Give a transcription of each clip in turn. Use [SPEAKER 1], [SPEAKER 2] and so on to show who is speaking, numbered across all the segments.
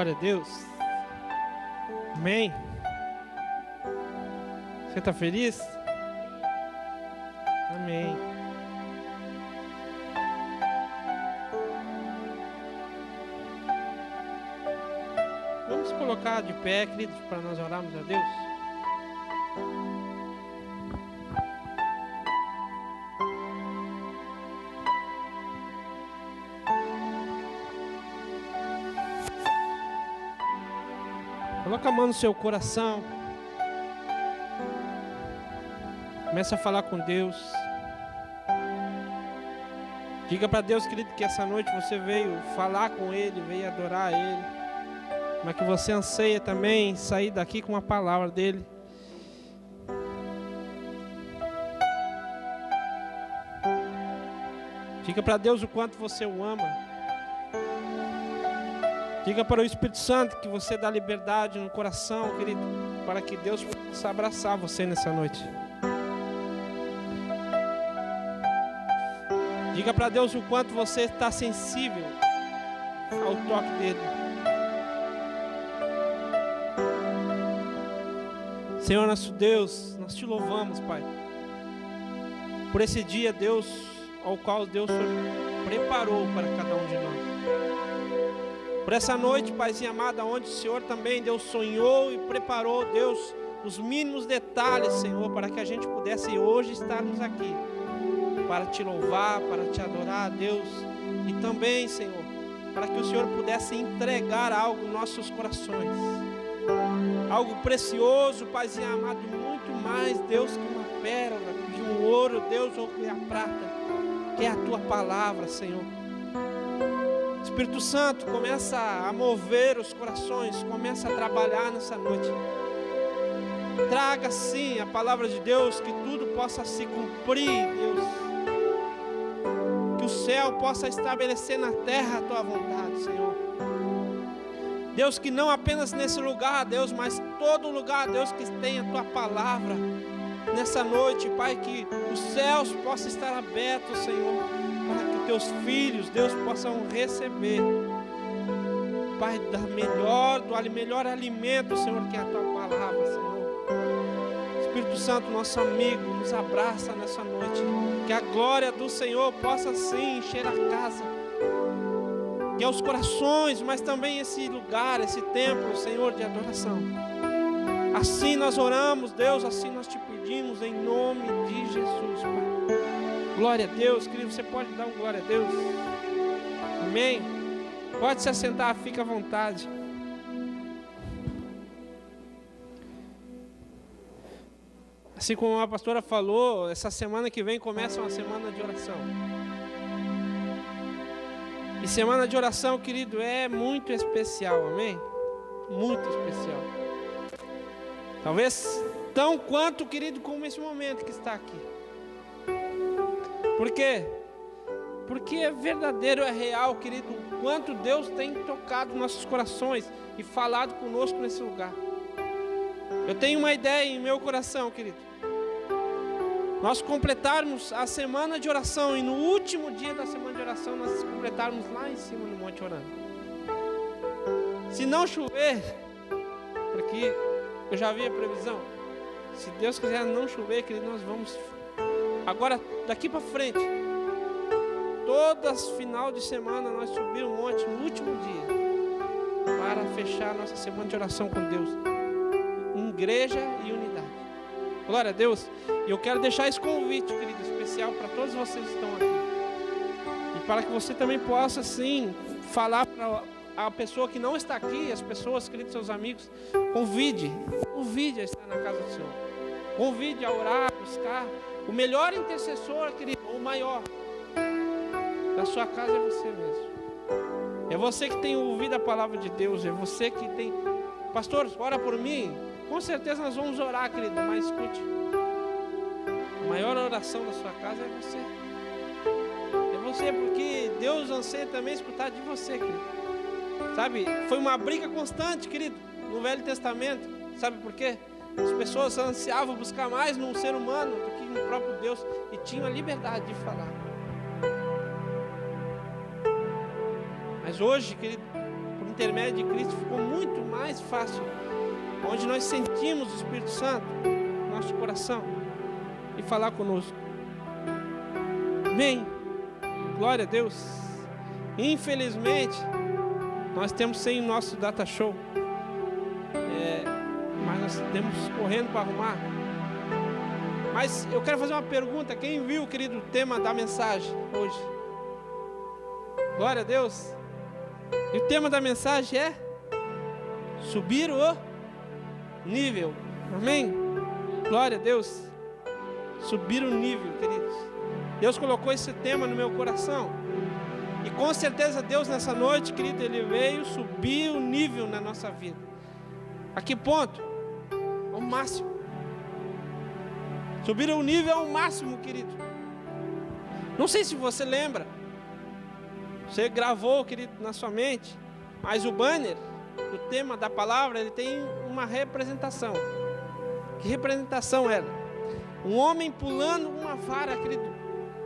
[SPEAKER 1] Glória a Deus. Amém. Você está feliz? Amém. Vamos colocar de pé, queridos, para nós orarmos a Deus. Coloca a mão no seu coração. Começa a falar com Deus. Diga para Deus, querido, que essa noite você veio falar com Ele, veio adorar Ele, mas que você anseia também sair daqui com uma palavra dEle. Diga para Deus o quanto você o ama. Diga para o Espírito Santo que você dá liberdade no coração, querido, para que Deus possa abraçar você nessa noite. Diga para Deus o quanto você está sensível ao toque dele. Senhor nosso Deus, nós te louvamos, Pai, por esse dia, Deus, ao qual Deus preparou para cada um de nós. Por essa noite, Paizinho amado, onde o Senhor também, Deus, sonhou e preparou, Deus, os mínimos detalhes, Senhor, para que a gente pudesse hoje estarmos aqui, para te louvar, para te adorar, Deus, e também, Senhor, para que o Senhor pudesse entregar algo nos nossos corações, algo precioso, Paizinho amado, muito mais, Deus, que uma pérola, de um ouro, Deus, ou que a prata, que é a tua palavra, Senhor. Espírito Santo, começa a mover os corações, começa a trabalhar nessa noite. Traga sim a palavra de Deus, que tudo possa se cumprir, Deus. Que o céu possa estabelecer na terra a tua vontade, Senhor. Deus, que não apenas nesse lugar, Deus, mas todo lugar, Deus, que tenha a tua palavra nessa noite, Pai, que os céus possam estar abertos, Senhor, para que teus filhos, Deus, possam receber, Pai, do melhor alimento, Senhor, que é a tua palavra, Senhor. Espírito Santo, nosso amigo, nos abraça nessa noite. Que a glória do Senhor possa sim encher a casa, que aos corações, mas também esse lugar, esse templo, Senhor, de adoração. Assim nós oramos, Deus, assim nós te pedimos, em nome de Jesus, Pai. Glória a Deus, querido, você pode dar um glória a Deus? Amém? Pode se assentar, fica à vontade. Assim como a pastora falou, essa semana que vem começa uma semana de oração. E semana de oração, querido, é muito especial, amém? Muito especial. Talvez tão quanto, querido, como esse momento que está aqui. Por quê? Porque é verdadeiro, é real, querido, o quanto Deus tem tocado nossos corações e falado conosco nesse lugar. Eu tenho uma ideia em meu coração, querido. Nós completarmos a semana de oração e no último dia da semana de oração nós completarmos lá em cima no monte orando. Se não chover, porque eu já vi a previsão, se Deus quiser não chover, querido, nós vamos agora, daqui para frente, todas final de semana nós subir um monte no último dia, para fechar a nossa semana de oração com Deus, em igreja e unidade. Glória a Deus. E eu quero deixar esse convite, querido, especial para todos vocês que estão aqui, e para que você também possa, sim, falar para a pessoa que não está aqui, as pessoas, queridos, seus amigos, convide a estar na casa do Senhor, convide a orar, a buscar. O melhor intercessor, querido, o maior da sua casa é você mesmo. É você que tem ouvido a palavra de Deus. É você que tem... Pastor, ora por mim. Com certeza nós vamos orar, querido, mas escute. A maior oração da sua casa é você. É você, porque Deus anseia também escutar de você, querido. Sabe, foi uma briga constante, querido, no Velho Testamento. Sabe por quê? As pessoas ansiavam buscar mais num ser humano do que no próprio Deus, e tinham a liberdade de falar. Mas hoje, querido, por intermédio de Cristo ficou muito mais fácil, onde nós sentimos o Espírito Santo no nosso coração e falar conosco. Amém. Glória a Deus. Infelizmente, nós temos sem o nosso data show, mas nós temos correndo para arrumar. Mas eu quero fazer uma pergunta. Quem viu, querido, o tema da mensagem hoje? Glória a Deus. E o tema da mensagem é subir o nível. Amém? Glória a Deus. Subir o nível, queridos. Deus colocou esse tema no meu coração. E com certeza Deus nessa noite, querido, Ele veio subir o nível na nossa vida. A que ponto? Ao máximo. Subir o nível ao máximo, querido. Não sei se você lembra. Você gravou, querido, na sua mente. Mas o banner, o tema da palavra, ele tem uma representação. Que representação era? Um homem pulando uma vara, querido,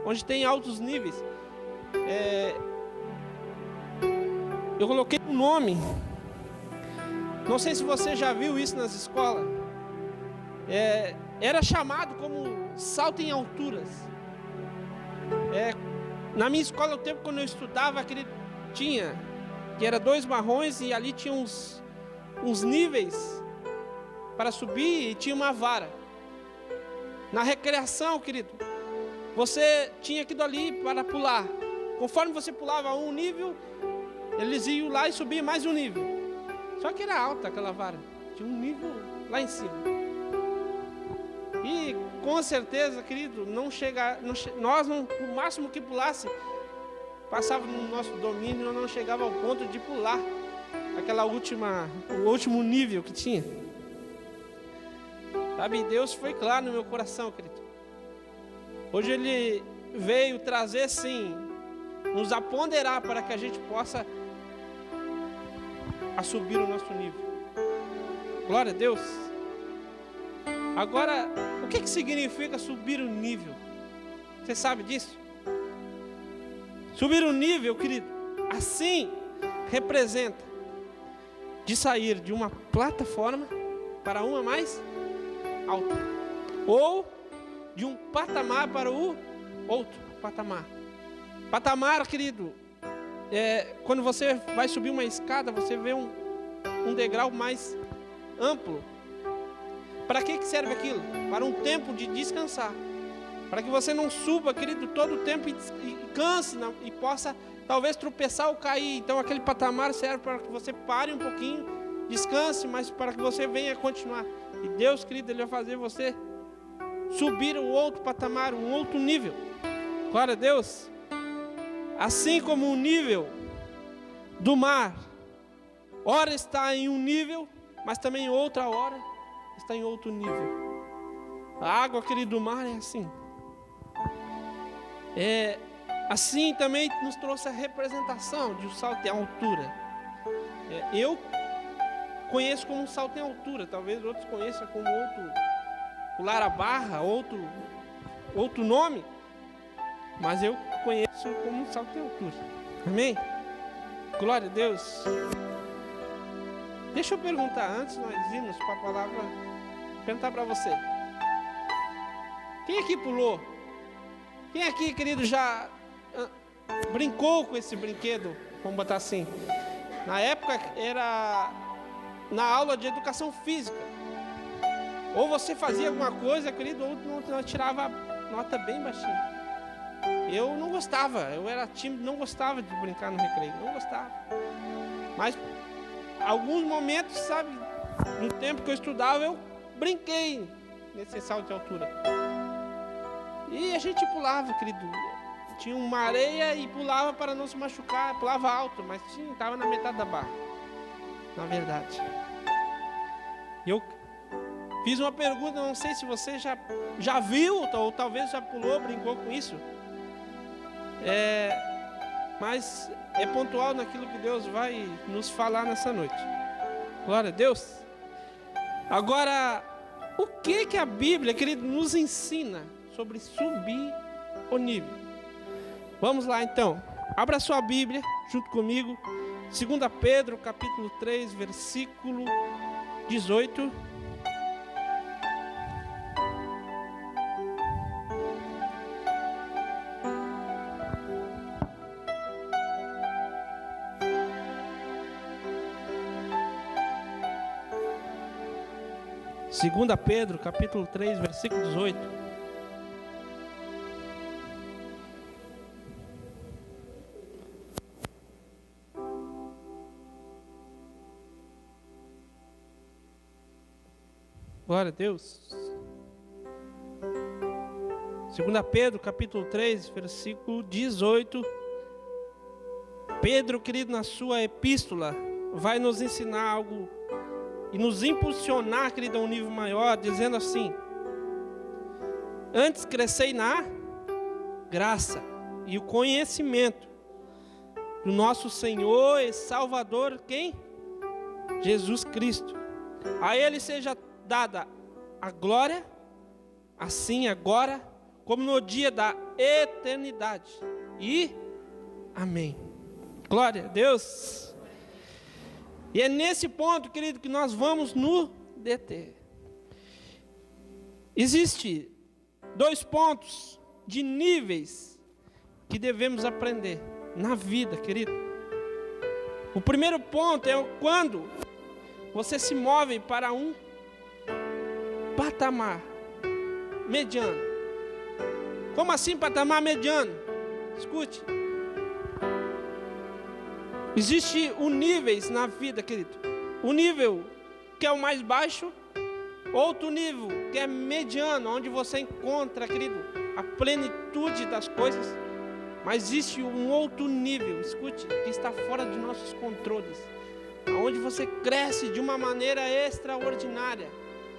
[SPEAKER 1] onde tem altos níveis. Eu coloquei um nome. Não sei se você já viu isso nas escolas. Era chamado como salto em alturas. Na minha escola, o tempo quando eu estudava, querido, tinha, que era 2 marrons e ali tinha uns níveis para subir e tinha uma vara. Na recreação, querido, você tinha aquilo ali para pular. Conforme você pulava um nível, eles iam lá e subiam mais um nível. Só que era alta aquela vara, tinha um nível lá em cima. E com certeza, querido, o máximo que pulasse, passava no nosso domínio, não chegava ao ponto de pular o último nível que tinha. Sabe, Deus foi claro no meu coração, querido. Hoje Ele veio trazer, sim, nos aponderar para que a gente possa subir o nosso nível. Glória a Deus. Agora, o que significa subir o nível? Você sabe disso? Subir o nível, querido, assim representa de sair de uma plataforma para uma mais alta, ou de um patamar para o outro patamar. Patamar, querido, quando você vai subir uma escada, você vê um degrau mais amplo. Para que serve aquilo? Para um tempo de descansar. Para que você não suba, querido, todo o tempo e canse e possa talvez tropeçar ou cair. Então aquele patamar serve para que você pare um pouquinho, descanse, mas para que você venha continuar. E Deus, querido, Ele vai fazer você subir um outro patamar, um outro nível. Glória a Deus. Assim como o nível do mar, ora está em um nível, mas também outra hora está em outro nível. A água, querido, do mar é assim. Assim também nos trouxe a representação de um salto em altura. Eu conheço como um salto em altura, talvez outros conheçam como pular a barra, outro nome, mas eu conheço como um salto em altura. Amém? Glória a Deus. Deixa eu perguntar, antes de nós irmos para a palavra, perguntar para você. Quem aqui pulou? Quem aqui, querido, já brincou com esse brinquedo? Vamos botar assim. Na época era na aula de educação física. Ou você fazia alguma coisa, querido, ou não tirava nota bem baixinha. Eu não gostava, eu era tímido, não gostava de brincar no recreio, não gostava. Mas alguns momentos, sabe, no tempo que eu estudava, eu brinquei nesse salto de altura. E a gente pulava, querido. Tinha uma areia e pulava para não se machucar, pulava alto, mas estava na metade da barra, na verdade. Eu fiz uma pergunta, não sei se você já viu, ou talvez já pulou, brincou com isso. Mas é pontual naquilo que Deus vai nos falar nessa noite. Glória a Deus. Agora, o que a Bíblia, querido, nos ensina sobre subir o nível? Vamos lá então. Abra sua Bíblia junto comigo 2 Pedro, capítulo 3, versículo 18. Segunda Pedro, capítulo 3, versículo 18. Glória a Deus. 2 Pedro, capítulo 3, versículo 18. Pedro, querido, na sua epístola, vai nos ensinar algo e nos impulsionar, querido, a um nível maior, dizendo assim: antes crescei na graça e o conhecimento do nosso Senhor e Salvador, quem? Jesus Cristo. A Ele seja dada a glória, assim agora, como no dia da eternidade. E amém. Glória a Deus. E é nesse ponto, querido, que nós vamos nos deter. Existe 2 pontos de níveis que devemos aprender na vida, querido. O primeiro ponto é quando você se move para um patamar mediano. Como assim patamar mediano? Escute. Existe níveis na vida, querido. Um nível que é o mais baixo, outro nível que é mediano, onde você encontra, querido, a plenitude das coisas. Mas existe um outro nível, escute, que está fora de nossos controles, onde você cresce de uma maneira extraordinária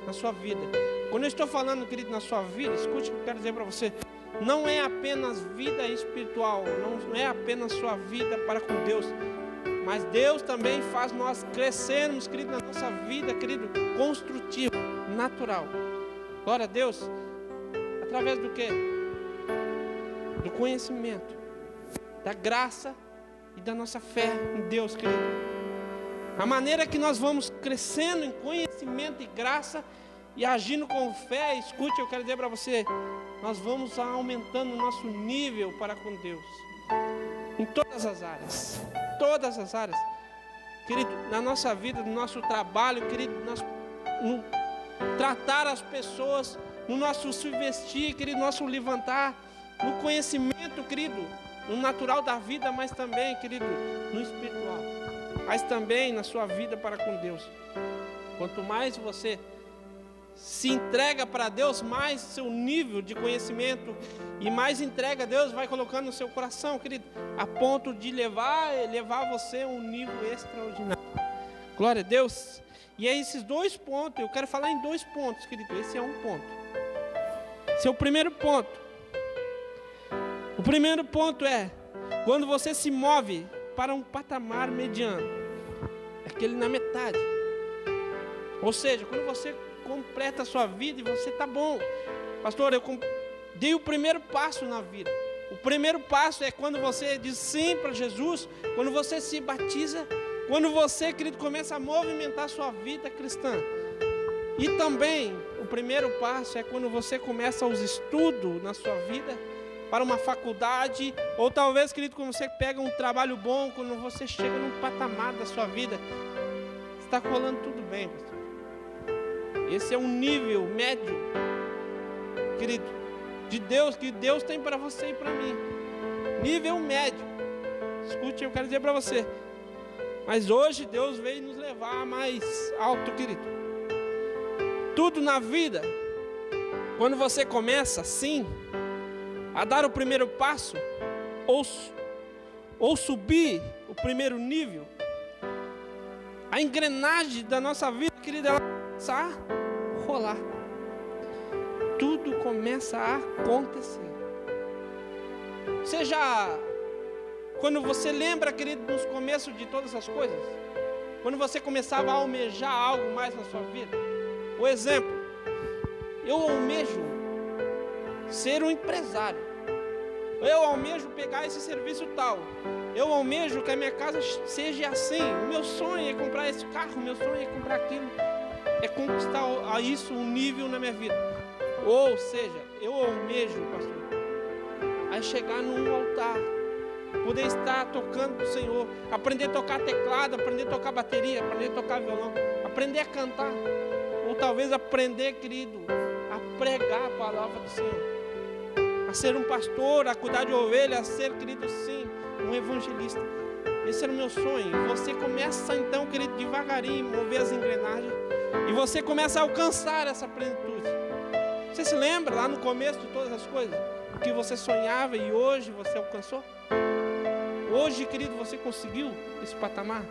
[SPEAKER 1] na sua vida. Quando eu estou falando, querido, na sua vida, escute o que eu quero dizer para você. Não é apenas vida espiritual, não é apenas sua vida para com Deus, mas Deus também faz nós crescermos, querido, na nossa vida, querido, construtiva, natural. Glória a Deus. Através do quê? Do conhecimento, da graça e da nossa fé em Deus, querido. A maneira que nós vamos crescendo em conhecimento e graça e agindo com fé, escute, eu quero dizer para você, nós vamos aumentando o nosso nível para com Deus. Em todas as áreas. Todas as áreas. Querido, na nossa vida, no nosso trabalho, querido, no tratar as pessoas, no nosso se vestir, querido, no nosso levantar, no conhecimento, querido, no natural da vida, mas também, querido, no espiritual. Mas também na sua vida para com Deus. Quanto mais você se entrega para Deus, mais seu nível de conhecimento e mais entrega a Deus vai colocando no seu coração, querido, a ponto de levar você a um nível extraordinário. Glória a Deus. E é esses 2 pontos, eu quero falar em 2 pontos, querido. Esse é um ponto. Esse é o primeiro ponto. O primeiro ponto é quando você se move para um patamar mediano, aquele na metade. Ou seja, quando você completa a sua vida e você está bom. Pastor, eu dei o primeiro passo na vida. O primeiro passo é quando você diz sim para Jesus, quando você se batiza, quando você, querido, começa a movimentar a sua vida cristã. E também, o primeiro passo é quando você começa os estudos na sua vida, para uma faculdade, ou talvez, querido, quando você pega um trabalho bom, quando você chega num patamar da sua vida, está rolando tudo bem, pastor. Esse é um nível médio, querido, de Deus, que Deus tem para você e para mim. Nível médio. Escute, eu quero dizer para você. Mas hoje Deus veio nos levar mais alto, querido. Tudo na vida, quando você começa assim, a dar o primeiro passo, ou subir o primeiro nível, a engrenagem da nossa vida, querida, ela começa a rolar. Tudo começa a acontecer. Seja quando você lembra, querido, nos começos de todas as coisas, quando você começava a almejar algo mais na sua vida. O exemplo, eu almejo ser um empresário. Eu almejo pegar esse serviço tal. Eu almejo que a minha casa seja assim. O meu sonho é comprar esse carro, o meu sonho é comprar aquilo. É conquistar a isso um nível na minha vida. Ou seja, eu almejo, pastor, a chegar num altar, poder estar tocando para o Senhor, aprender a tocar teclado, aprender a tocar bateria, aprender a tocar violão, aprender a cantar. Ou talvez aprender, querido, a pregar a palavra do Senhor. A ser um pastor, a cuidar de ovelhas, a ser, querido, sim, um evangelista. Esse era o meu sonho. Você começa então, querido, devagarinho, mover as engrenagens. E você começa a alcançar essa plenitude. Você se lembra lá no começo de todas as coisas? O que você sonhava e hoje você alcançou? Hoje, querido, você conseguiu esse patamar?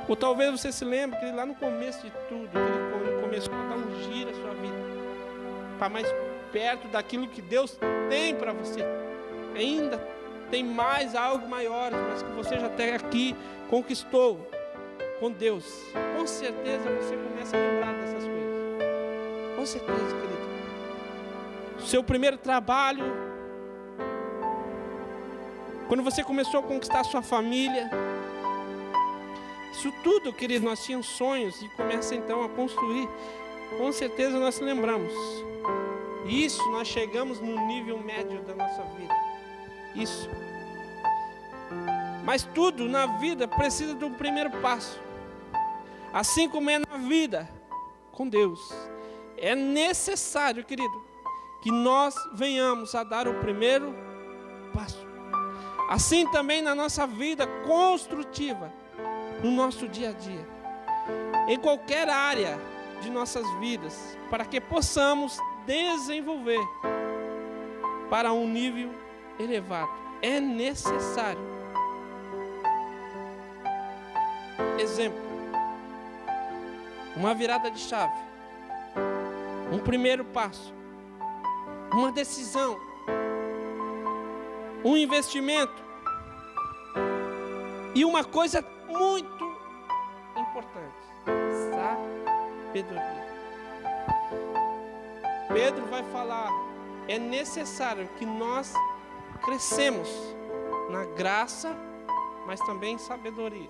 [SPEAKER 1] Ou talvez você se lembre, querido, lá no começo de tudo, querido, quando começou a dar um giro a sua vida, para mais perto daquilo que Deus tem para você. Ainda tem mais algo maior, mas que você já até aqui conquistou com Deus. Com certeza você começa a lembrar dessas coisas. Com certeza, querido. Seu primeiro trabalho, quando você começou a conquistar sua família, isso tudo, querido, nós tínhamos sonhos e começa então a construir. Com certeza nós lembramos. Isso, nós chegamos no nível médio da nossa vida. Isso. Mas tudo na vida precisa de um primeiro passo. Assim como é na vida com Deus. É necessário, querido, que nós venhamos a dar o primeiro passo. Assim também na nossa vida construtiva, no nosso dia a dia, em qualquer área de nossas vidas, para que possamos desenvolver para um nível elevado. É necessário. Exemplo, uma virada de chave, um primeiro passo, uma decisão, um investimento e uma coisa muito importante: sabedoria. Pedro vai falar, é necessário que nós crescemos na graça, mas também em sabedoria.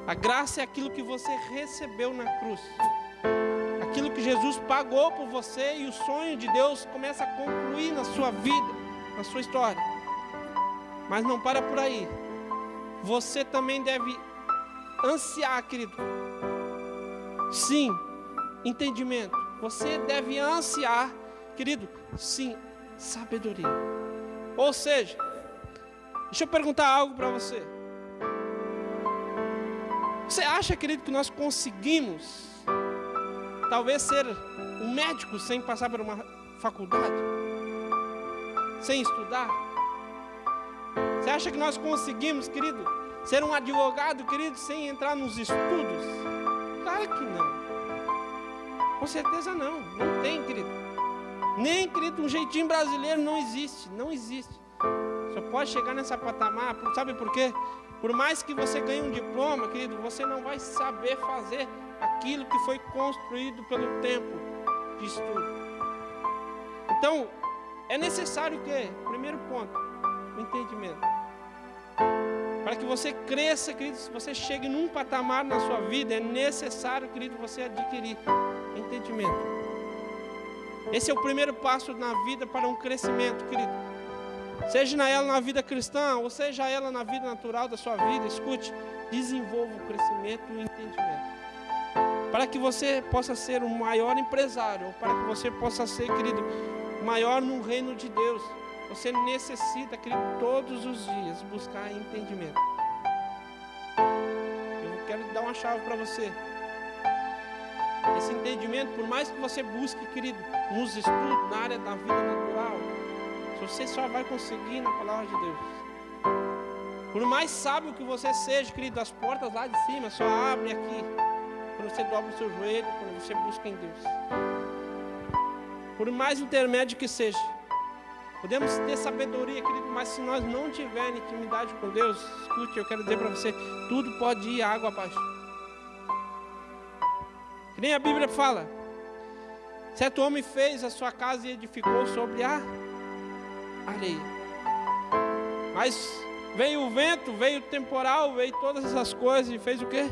[SPEAKER 1] A graça é aquilo que você recebeu na cruz, aquilo que Jesus pagou por você, e o sonho de Deus começa a concluir na sua vida, na sua história. Mas não para por aí. Você também deve ansiar, querido. Sim, entendimento. Você deve ansiar, querido, sim, sabedoria. Ou seja, deixa eu perguntar algo para você. Você acha, querido, que nós conseguimos talvez ser um médico sem passar por uma faculdade? Sem estudar? Você acha que nós conseguimos, querido, ser um advogado, querido, sem entrar nos estudos? Claro que não. Com certeza não. Não tem, querido. Nem, querido, um jeitinho brasileiro não existe. Não existe. Só pode chegar nessa patamar, sabe por quê? Por mais que você ganhe um diploma, querido, você não vai saber fazer aquilo que foi construído pelo tempo de estudo. Então, é necessário o quê? Primeiro ponto, o entendimento. Para que você cresça, querido, se você chegue num patamar na sua vida, é necessário, querido, você adquirir entendimento. Esse é o primeiro passo na vida para um crescimento, querido. Seja ela na vida cristã, ou seja ela na vida natural da sua vida, escute, desenvolva o crescimento e o entendimento. Para que você possa ser um maior empresário, ou para que você possa ser, querido, maior no reino de Deus, você necessita, querido, todos os dias buscar entendimento. Eu quero dar uma chave para você. Esse entendimento, por mais que você busque, querido, nos estudos, na área da vida natural, você só vai conseguir na palavra de Deus. Por mais sábio que você seja, querido, as portas lá de cima só abrem aqui, quando você dobra o seu joelho, quando você busca em Deus. Por mais intermédio que seja, podemos ter sabedoria, querido, mas se nós não tivermos intimidade com Deus, escute, eu quero dizer para você, tudo pode ir água abaixo. Que nem a Bíblia fala, certo homem fez a sua casa e edificou sobre a areia. Mas Veio o vento, veio o temporal, veio todas essas coisas e fez o quê?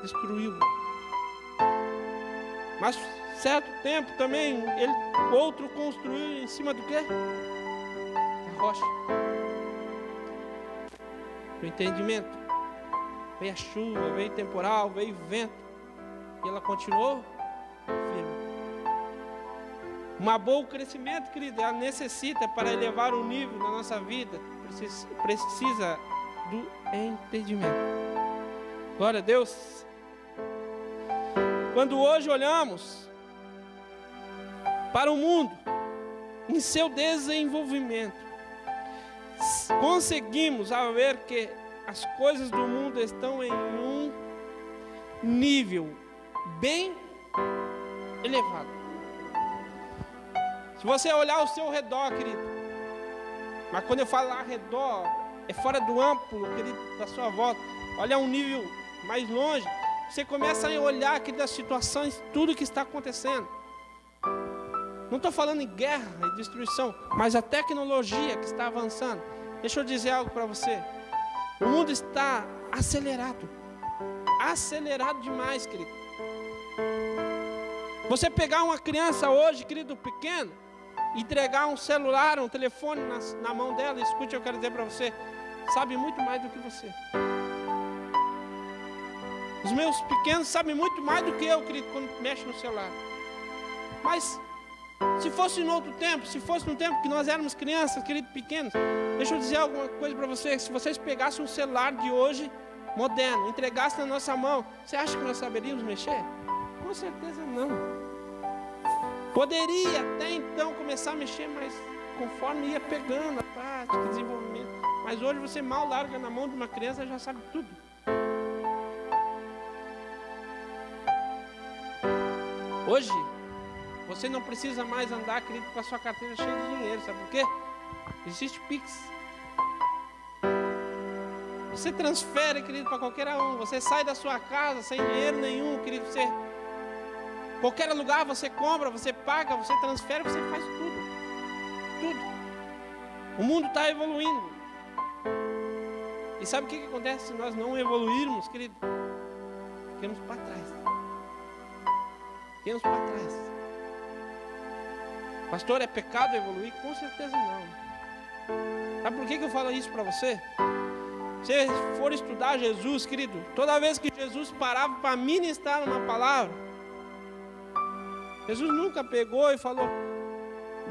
[SPEAKER 1] Destruiu. Mas certo tempo também, outro construiu em cima do quê? Da rocha. O entendimento. Veio a chuva, veio o temporal, veio o vento. E ela continuou firme. Uma boa crescimento, querido, ela necessita para elevar o nível na nossa vida. Precisa do entendimento. Glória a Deus. Quando hoje olhamos para o mundo em seu desenvolvimento, conseguimos ver que as coisas do mundo estão em um nível bem elevado. Se você olhar ao seu redor, querido, mas quando eu falo ao redor, é fora do amplo, querido, da sua volta, olha um nível mais longe, você começa a olhar aqui das situações, tudo que está acontecendo. Não estou falando em guerra e destruição, mas a tecnologia que está avançando. Deixa eu dizer algo para você. O mundo está acelerado. Acelerado demais, querido. Você pegar uma criança hoje, querido, pequeno, entregar um celular, um telefone na mão dela, escute, eu quero dizer para você, sabe muito mais do que você. Os meus pequenos sabem muito mais do que eu, querido, quando mexe no celular. Mas se fosse no outro tempo, se fosse no tempo que nós éramos crianças, querido, pequenos, deixa eu dizer alguma coisa para vocês. Se vocês pegassem um celular de hoje, moderno, entregassem na nossa mão, você acha que nós saberíamos mexer? Com certeza não. Poderia até então começar a mexer, mas conforme ia pegando a prática, desenvolvimento. Mas hoje você mal larga na mão de uma criança, já sabe tudo. Hoje, você não precisa mais andar, querido, com a sua carteira cheia de dinheiro, sabe por quê? Existe Pix. Você transfere, querido, para qualquer um. Você sai da sua casa sem dinheiro nenhum, querido. Você, qualquer lugar você compra, você paga, você transfere, você faz tudo. Tudo. O mundo está evoluindo. E sabe o que acontece se nós não evoluirmos, querido? Ficamos para trás. Ficamos para trás. Pastor, é pecado evoluir? Com certeza não. Sabe por que eu falo isso para você? Se você for estudar Jesus, querido, toda vez que Jesus parava para ministrar uma palavra, Jesus nunca pegou e falou: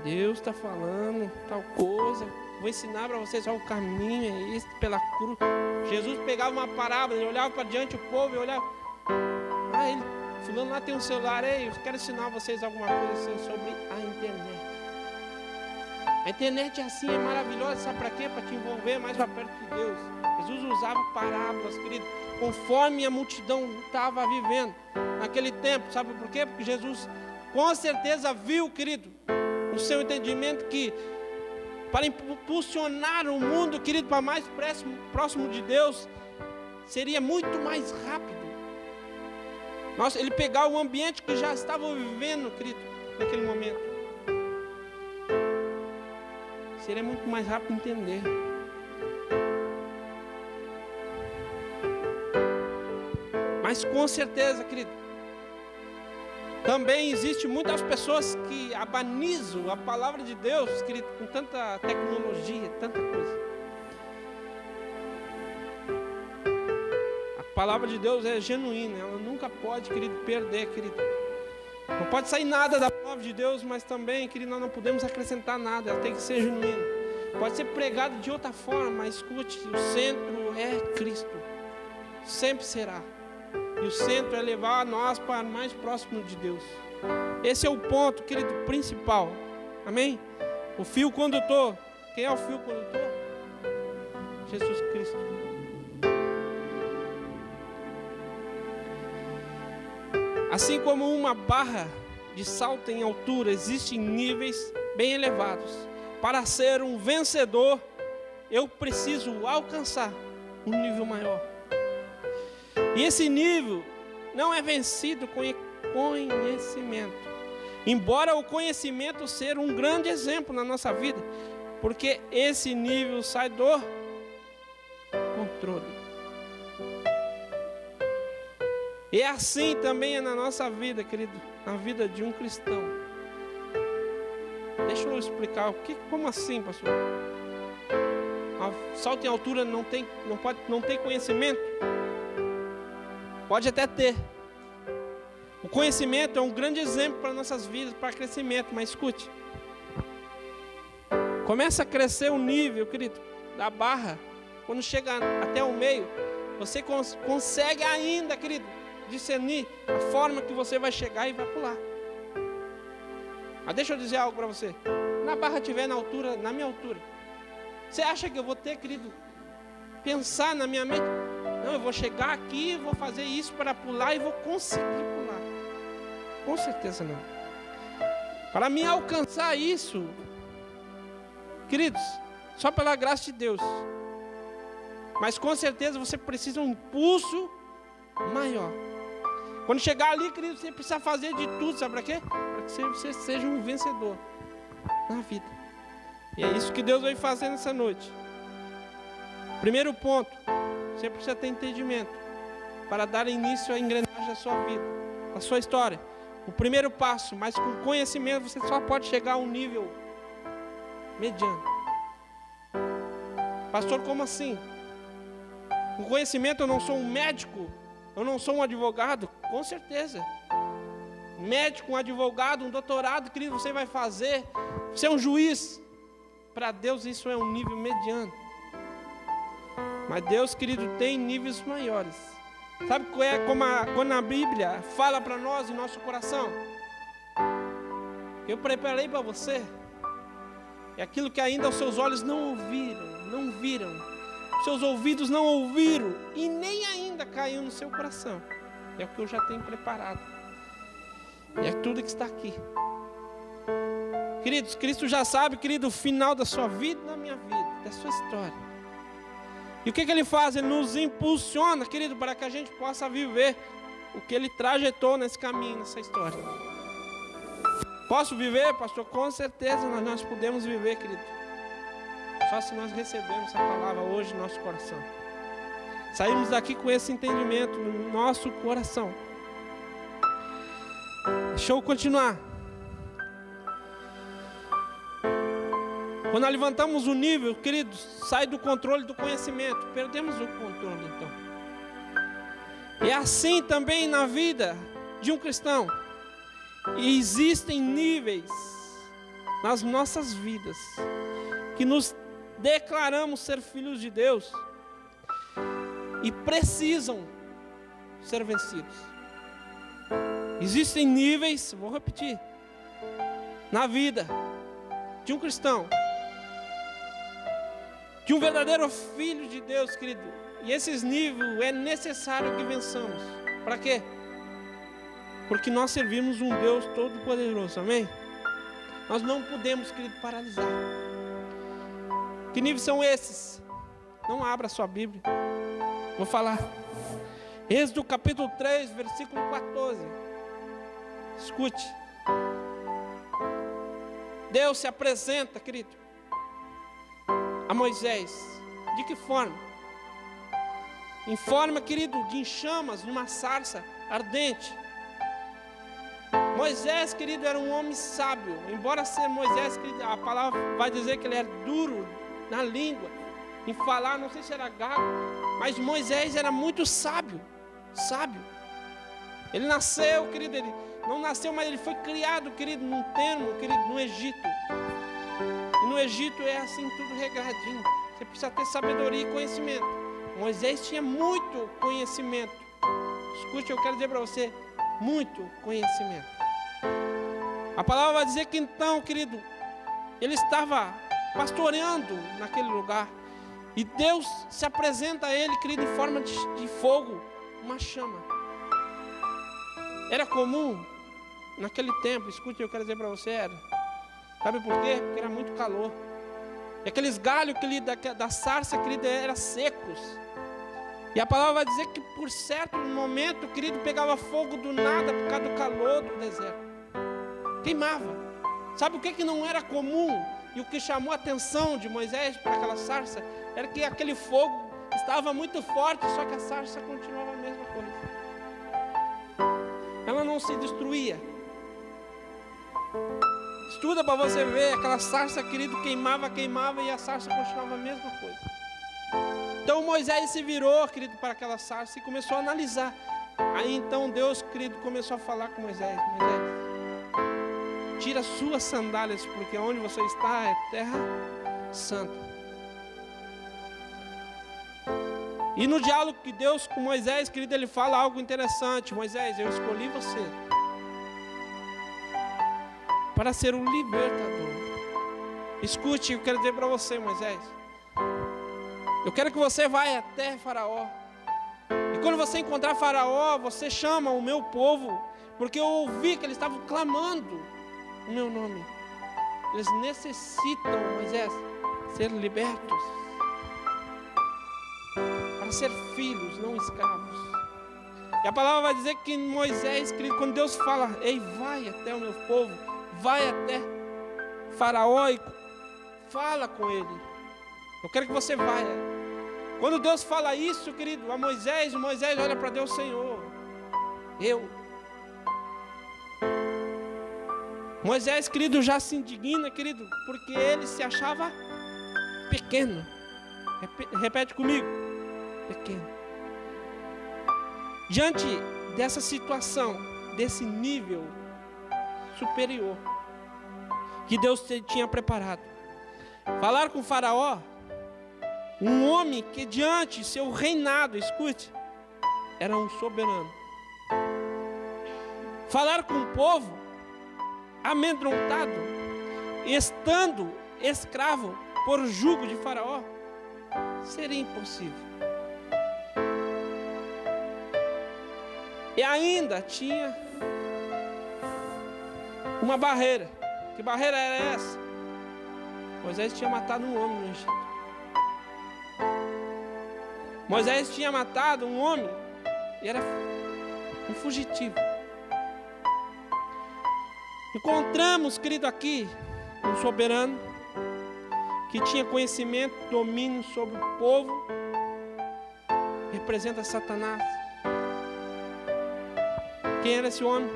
[SPEAKER 1] Deus está falando tal coisa, vou ensinar para vocês o caminho, é esse, pela cruz. Jesus pegava uma parábola, ele olhava para diante do povo e olhava: fulano lá tem um celular, eu quero ensinar vocês alguma coisa sobre a internet. A internet é assim, é maravilhosa, sabe para quê? Para te envolver mais para perto de Deus. Jesus usava parábolas, querido, conforme a multidão estava vivendo naquele tempo. Sabe por quê? Porque Jesus com certeza viu, querido, no seu entendimento, que para impulsionar o mundo, querido, para mais próximo de Deus, seria muito mais rápido. Nossa, ele pegar o ambiente que já estavam vivendo, querido, naquele momento. Seria muito mais rápido entender. Mas com certeza, querido, também existe muitas pessoas que abanizam a palavra de Deus, querido, com tanta tecnologia, tanta coisa. A palavra de Deus é genuína, ela nunca pode, querido, perder, querido. Não pode sair nada da palavra de Deus, mas também, querido, nós não podemos acrescentar nada, ela tem que ser genuína. Pode ser pregado de outra forma, mas escute, o centro é Cristo, sempre será. E o centro é levar nós para mais próximo de Deus. Esse é o ponto, querido, principal. Amém? O fio condutor. Quem é o fio condutor? Jesus Cristo. Assim como uma barra de salto em altura, existem níveis bem elevados. Para ser um vencedor, eu preciso alcançar um nível maior. E esse nível não é vencido com conhecimento. Embora o conhecimento seja um grande exemplo na nossa vida, porque esse nível sai do controle. E assim também é na nossa vida, querido, na vida de um cristão. Deixa eu explicar, como assim, pastor? Salto em altura não tem conhecimento? Pode até ter. O conhecimento é um grande exemplo para nossas vidas, para crescimento, mas escute. Começa a crescer o nível, querido, da barra. Quando chega até o meio, você consegue ainda, querido, discernir a forma que você vai chegar e vai pular. Mas deixa eu dizer algo para você. Na barra estiver na minha altura, você acha que eu vou ter, querido, pensar na minha mente? Não, eu vou chegar aqui, vou fazer isso para pular e vou conseguir pular. Com certeza não. Para mim alcançar isso, queridos, só pela graça de Deus. Mas com certeza você precisa de um impulso maior. Quando chegar ali, querido, você precisa fazer de tudo, sabe para quê? Para que você seja um vencedor na vida. E é isso que Deus vai fazer nessa noite. Primeiro ponto, você precisa ter entendimento para dar início à engrenagem da sua vida, da sua história. O primeiro passo, mas com conhecimento você só pode chegar a um nível mediano. Pastor, como assim? Com conhecimento eu não sou um médico, eu não sou um advogado? Com certeza. Médico, um advogado, um doutorado, querido, você vai fazer. Você é um juiz. Para Deus isso é um nível mediano. Mas Deus, querido, tem níveis maiores. Sabe qual é quando a Bíblia fala para nós em nosso coração? Eu preparei para você. É aquilo que ainda os seus olhos não viram. Seus ouvidos não ouviram e nem ainda caiu no seu coração. É o que eu já tenho preparado. E é tudo que está aqui. Queridos, Cristo já sabe, querido, o final da sua vida, da minha vida, da sua história. E o que Ele faz? Ele nos impulsiona, querido, para que a gente possa viver o que Ele trajetou nesse caminho, nessa história. Posso viver, pastor? Com certeza nós podemos viver, querido. Só se nós recebemos essa palavra hoje no nosso coração. Saímos daqui com esse entendimento no nosso coração. Deixa eu continuar. Quando nós levantamos o nível, queridos, sai do controle do conhecimento. Perdemos o controle, então. E assim também na vida de um cristão. E existem níveis nas nossas vidas que nos declaramos ser filhos de Deus e precisam ser vencidos. Existem níveis, vou repetir, na vida de um cristão, de um verdadeiro filho de Deus, querido. E esses níveis é necessário que vençamos. Para quê? Porque nós servimos um Deus todo-poderoso, amém? Nós não podemos, querido, paralisar. Que níveis são esses? Não abra sua Bíblia. Vou falar. Êxodo capítulo 3, versículo 14. Escute. Deus se apresenta, querido, a Moisés. De que forma? Em forma, querido, de chamas, numa sarça ardente. Moisés, querido, era um homem sábio. Embora ser Moisés, querido, a palavra vai dizer que ele era duro na língua, em falar, não sei se era gago, mas Moisés era muito sábio. Ele nasceu, querido, ele não nasceu, mas ele foi criado, querido, num termo, querido, no Egito. E no Egito é assim, tudo regradinho. Você precisa ter sabedoria e conhecimento. Moisés tinha muito conhecimento. Escute, eu quero dizer para você, muito conhecimento. A palavra vai dizer que então, querido, ele estava pastoreando naquele lugar. E Deus se apresenta a ele, querido, em forma de fogo, uma chama. Era comum naquele tempo, escute, eu quero dizer para você, era. Sabe por quê? Porque era muito calor. E aqueles galhos, querido, da sarça, querido, eram secos. E a palavra vai dizer que por certo momento, querido, pegava fogo do nada por causa do calor do deserto. Queimava. Sabe o que não era comum? E o que chamou a atenção de Moisés para aquela sarça era que aquele fogo estava muito forte, só que a sarça continuava a mesma coisa. Ela não se destruía. Estuda para você ver, aquela sarça, querido, queimava e a sarça continuava a mesma coisa. Então Moisés se virou, querido, para aquela sarça e começou a analisar. Aí então Deus, querido, começou a falar com Moisés: Moisés, tira suas sandálias, porque onde você está é terra santa. E no diálogo que Deus com Moisés, querido, ele fala algo interessante: Moisés, eu escolhi você para ser um libertador. Escute, eu quero dizer para você, Moisés, eu quero que você vá até Faraó. E quando você encontrar Faraó, você chama o meu povo, porque eu ouvi que eles estavam clamando o meu nome. Eles necessitam, Moisés, ser libertos, para ser filhos, não escravos. E a palavra vai dizer que Moisés, querido, quando Deus fala: ei, vai até o meu povo, vai até Faraó e fala com ele. Eu quero que você vá. Quando Deus fala isso, querido, a Moisés, Moisés olha para Deus: Senhor, Moisés, querido, já se indigna, querido, porque ele se achava pequeno. Repete comigo: pequeno. Diante dessa situação, desse nível superior que Deus tinha preparado, falar com Faraó, um homem que diante seu reinado, escute, era um soberano. Falar com o povo amedrontado, estando escravo por jugo de Faraó, seria impossível. E ainda tinha uma barreira. Que barreira era essa? Moisés tinha matado um homem no Egito. Moisés tinha matado um homem e era um fugitivo. Encontramos, querido, aqui um soberano que tinha conhecimento, domínio sobre o povo. Representa Satanás. Quem era esse homem?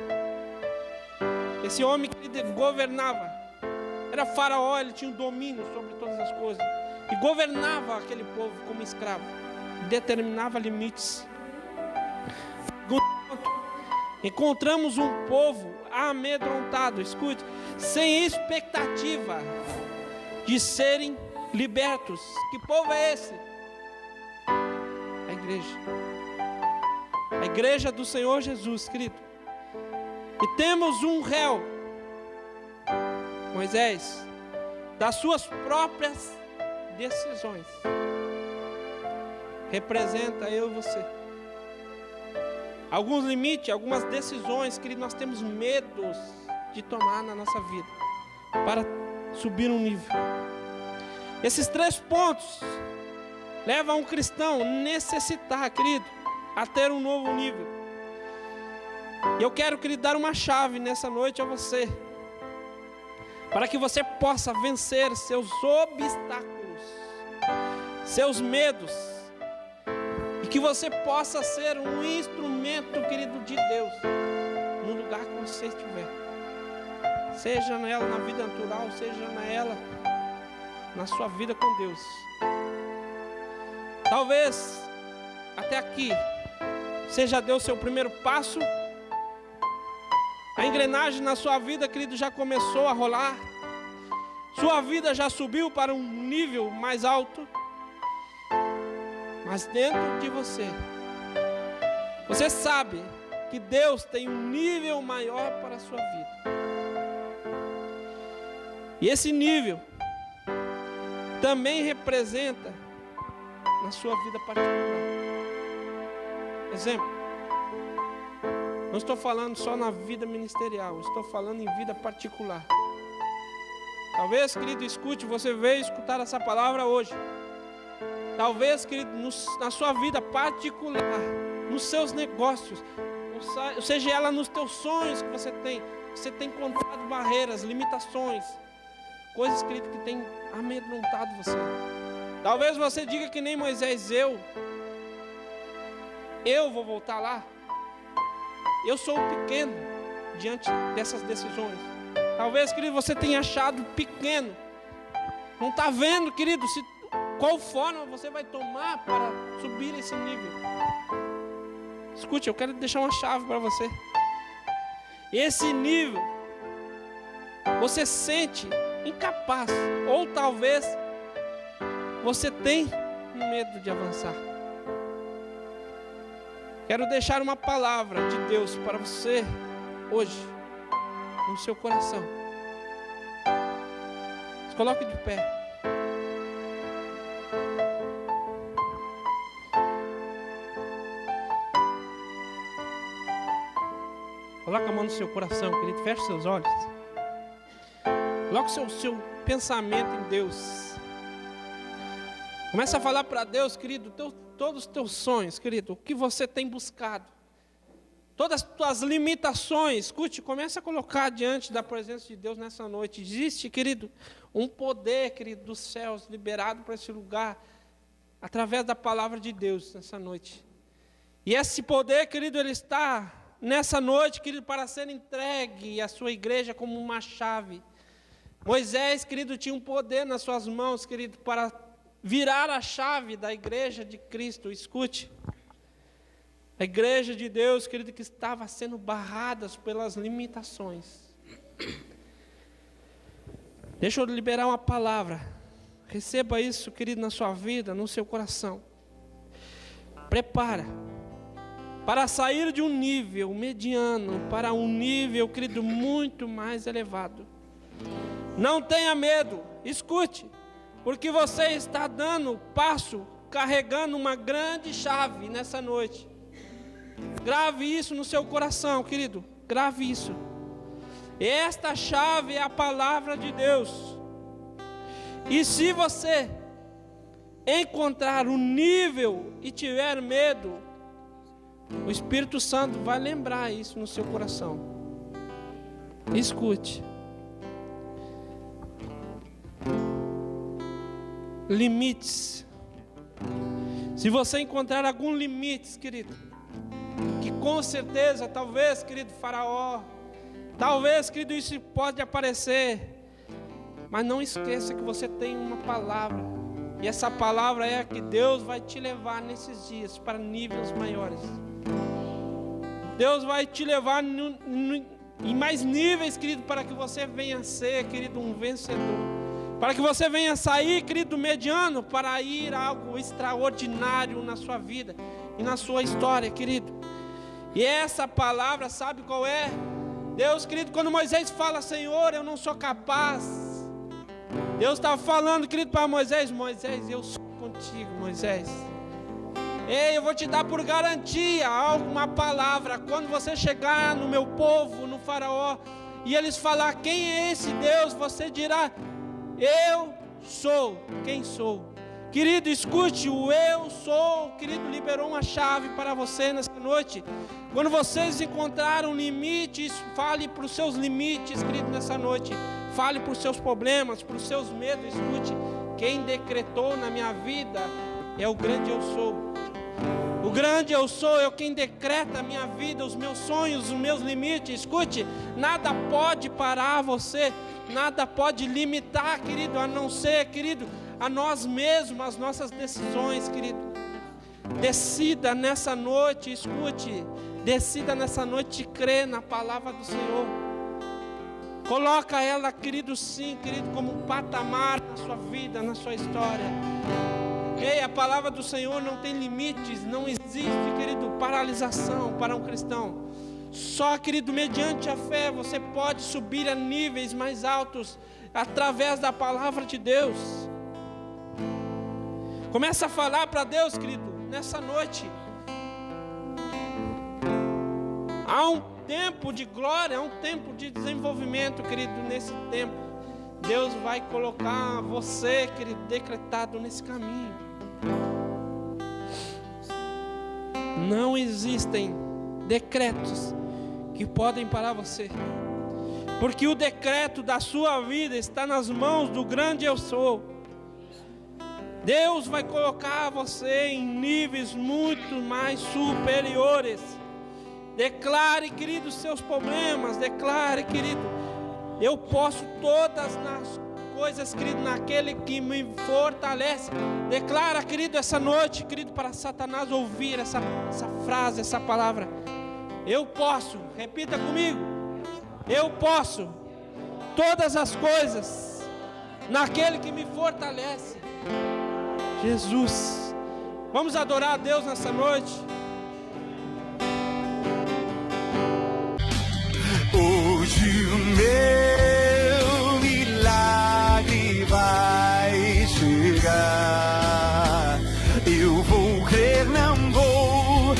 [SPEAKER 1] Esse homem que ele governava era Faraó. Ele tinha um domínio sobre todas as coisas e governava aquele povo como escravo, determinava limites. Encontramos um povo amedrontado, escute, sem expectativa de serem libertos. Que povo é esse? A igreja. A igreja do Senhor Jesus, querido. E temos um réu, Moisés, das suas próprias decisões. Representa eu e você. Alguns limites, algumas decisões, querido, nós temos medos de tomar na nossa vida para subir um nível. Esses 3 pontos levam um cristão a necessitar, querido, a ter um novo nível. E eu quero, querido, dar uma chave nessa noite a você, para que você possa vencer seus obstáculos, seus medos, e que você possa ser um instrumento, querido, de Deus, no lugar que você estiver. Seja nela na vida natural, seja nela na sua vida com Deus. Talvez até aqui seja Deus seu primeiro passo. A engrenagem na sua vida, querido, já começou a rolar. Sua vida já subiu para um nível mais alto. Mas dentro de você, você sabe que Deus tem um nível maior para a sua vida. E esse nível também representa na sua vida particular. Exemplo, não estou falando só na vida ministerial, estou falando em vida particular. Talvez, querido, escute, você veio escutar essa palavra hoje. Talvez, querido, na sua vida particular, nos seus negócios, ou seja, ela nos teus sonhos que você tem encontrado barreiras, limitações, coisas, querido, que tem amedrontado você. Talvez você diga que nem Moisés, eu vou voltar lá. Eu sou pequeno diante dessas decisões. Talvez, querido, você tenha achado pequeno. Não está vendo, querido, qual forma você vai tomar para subir esse nível. Escute, eu quero deixar uma chave para você. Esse nível, você sente incapaz, ou talvez você tem medo de avançar. Quero deixar uma palavra de Deus para você hoje, no seu coração. Se coloque de pé. Coloque a mão no seu coração, querido. Feche seus olhos. Coloque o seu pensamento em Deus. Começa a falar para Deus, querido, todos os teus sonhos, querido, o que você tem buscado. Todas as tuas limitações, escute, começa a colocar diante da presença de Deus nessa noite. Existe, querido, um poder, querido, dos céus liberado para esse lugar, através da palavra de Deus nessa noite. E esse poder, querido, ele está nessa noite, querido, para ser entregue à sua igreja como uma chave. Moisés, querido, tinha um poder nas suas mãos, querido, para virar a chave da igreja de Cristo. Escute. A igreja de Deus, querido, que estava sendo barrada pelas limitações. Deixa eu liberar uma palavra. Receba isso, querido, na sua vida, no seu coração. Prepara para sair de um nível mediano para um nível, querido, muito mais elevado. Não tenha medo, escute, porque você está dando passo, carregando uma grande chave nessa noite. Grave isso no seu coração, querido, grave isso. Esta chave é a palavra de Deus. E se você encontrar um nível e tiver medo, o Espírito Santo vai lembrar isso no seu coração. Escute. Limites. Se você encontrar algum limite, querido, que com certeza, talvez, querido Faraó, talvez, querido, isso pode aparecer, mas não esqueça que você tem uma palavra, e essa palavra é a que Deus vai te levar nesses dias para níveis maiores. Deus vai te levar em mais níveis, querido, para que você venha ser, querido, um vencedor. Para que você venha sair, querido, mediano, para ir a algo extraordinário na sua vida e na sua história, querido. E essa palavra, sabe qual é? Deus, querido, quando Moisés fala, Senhor, eu não sou capaz. Deus está falando, querido, para Moisés, Moisés, eu sou contigo, Moisés. Ei, eu vou te dar por garantia alguma palavra. Quando você chegar no meu povo, no Faraó, e eles falar, quem é esse Deus? Você dirá, eu sou quem sou. Querido, escute, o eu sou, querido, liberou uma chave para você nessa noite. Quando vocês encontraram limites, fale para os seus limites, querido, nessa noite. Fale para os seus problemas, para os seus medos. Escute, quem decretou na minha vida é o grande eu sou. O grande eu sou é quem decreta a minha vida, os meus sonhos, os meus limites. Escute, nada pode parar você, nada pode limitar, querido, a não ser, querido, a nós mesmos, as nossas decisões, querido. Decida nessa noite, escute, decida nessa noite crer na palavra do Senhor. Coloca ela, querido, sim, querido, como um patamar na sua vida, na sua história. Ei, a palavra do Senhor não tem limites, não existe, querido, paralisação para um cristão. Só, querido, mediante a fé, você pode subir a níveis mais altos, através da palavra de Deus. Começa a falar para Deus, querido, nessa noite. Há um tempo de glória, há um tempo de desenvolvimento, querido, nesse tempo. Deus vai colocar você, querido, decretado nesse caminho. Não existem decretos que podem parar você, porque o decreto da sua vida está nas mãos do grande eu sou. Deus vai colocar você em níveis muito mais superiores. Declare, querido, os seus problemas. Declare, querido, eu posso todas as coisas, querido, naquele que me fortalece. Declara, querido, essa noite, querido, para Satanás ouvir essa frase, essa palavra. Eu posso, repita comigo. Eu posso todas as coisas naquele que me fortalece. Jesus. Vamos adorar a Deus nessa noite.
[SPEAKER 2] Hoje o meu milagre vai chegar. Eu vou crer, não vou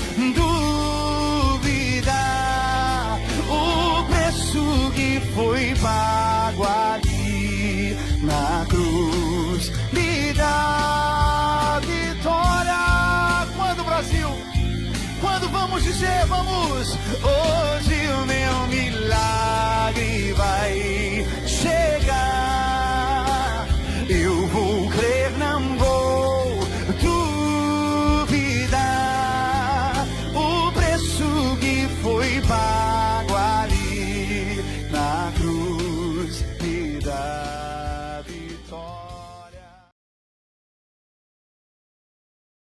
[SPEAKER 2] duvidar. O preço que foi pago ali na cruz me dá vitória. Quando, Brasil? Quando vamos dizer, vamos...